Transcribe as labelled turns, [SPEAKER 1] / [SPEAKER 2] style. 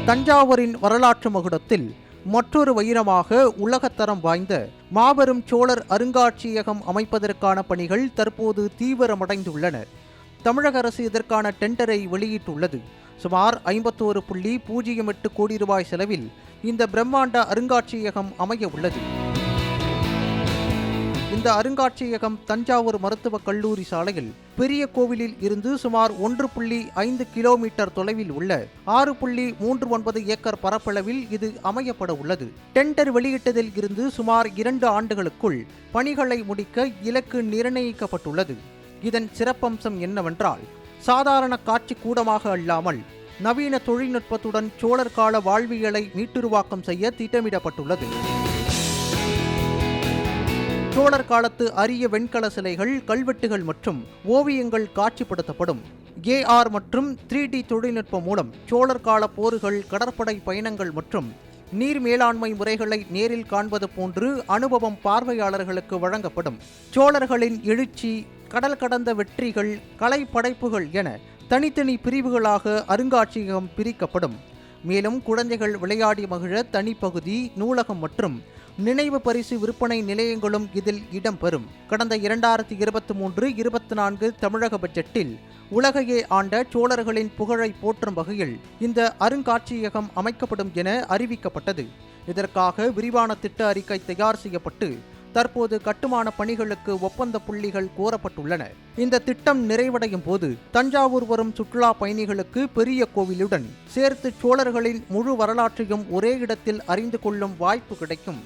[SPEAKER 1] தஞ்சாவூரின் வரலாற்று மகுடத்தில் மற்றொரு வைரமாக உலகத்தரம் வாய்ந்த மாபெரும் சோழர் அருங்காட்சியகம் அமைப்பதற்கான பணிகள் தற்போது தீவிரமடைந்துள்ளன. தமிழக அரசு இதற்கான டெண்டரை வெளியிட்டுள்ளது. சுமார் 51.08 கோடி ரூபாய் செலவில் இந்த பிரம்மாண்ட அருங்காட்சியகம் அமைய உள்ளது. இந்த அருங்காட்சியகம் தஞ்சாவூர் மருத்துவக் கல்லூரி சாலையில் பெரிய கோவிலில் இருந்து சுமார் 1.5 கிலோமீட்டர் தொலைவில் உள்ள 6.39 ஏக்கர் பரப்பளவில் இது அமையப்பட உள்ளது. டெண்டர் வெளியிட்டதில் இருந்து சுமார் 2 ஆண்டுகளுக்குள் பணிகளை முடிக்க இலக்கு நிர்ணயிக்கப்பட்டுள்ளது. இதன் சிறப்பம்சம் என்னவென்றால், சாதாரண காட்சி கூடமாக அல்லாமல் நவீன தொழில்நுட்பத்துடன் சோழர் கால வாழ்வியலை மீட்டுருவாக்கம் செய்ய திட்டமிடப்பட்டுள்ளது. சோழர் காலத்து அரிய வெண்கல சிலைகள், கல்வெட்டுகள் மற்றும் ஓவியங்கள் காட்சிப்படுத்தப்படும். AR மற்றும் 3D தொழில்நுட்பம் மூலம் சோழர் கால போர்கள், கடற்படை பயணங்கள் மற்றும் நீர் மேலாண்மை முறைகளை நேரில் காண்பது போன்று அனுபவம் பார்வையாளர்களுக்கு வழங்கப்படும். சோழர்களின் எழுச்சி, கடல் கடந்த வெற்றிகள், கலை படைப்புகள் என தனித்தனி பிரிவுகளாக அருங்காட்சியகம் பிரிக்கப்படும். மேலும் குழந்தைகள் விளையாடி மகிழ தனிப்பகுதி, நூலகம் மற்றும் நினைவு பரிசு விற்பனை நிலையங்களும் இதில் இடம்பெறும். கடந்த 2023-24 தமிழக பட்ஜெட்டில் உலகையே ஆண்ட சோழர்களின் புகழை போற்றும் வகையில் இந்த அருங்காட்சியகம் அமைக்கப்படும் என அறிவிக்கப்பட்டது. இதற்காக விரிவான திட்ட அறிக்கை தயார் செய்யப்பட்டு தற்போது கட்டுமான பணிகளுக்கு ஒப்பந்த புள்ளிகள் கோரப்பட்டுள்ளன. இந்த திட்டம் நிறைவடையும் போது தஞ்சாவூர் வரும் சுற்றுலா பயணிகளுக்கு பெரிய கோவிலுடன் சேர்த்து சோழர்களின் முழு வரலாற்றையும் ஒரே இடத்தில் அறிந்து கொள்ளும் வாய்ப்பு கிடைக்கும்.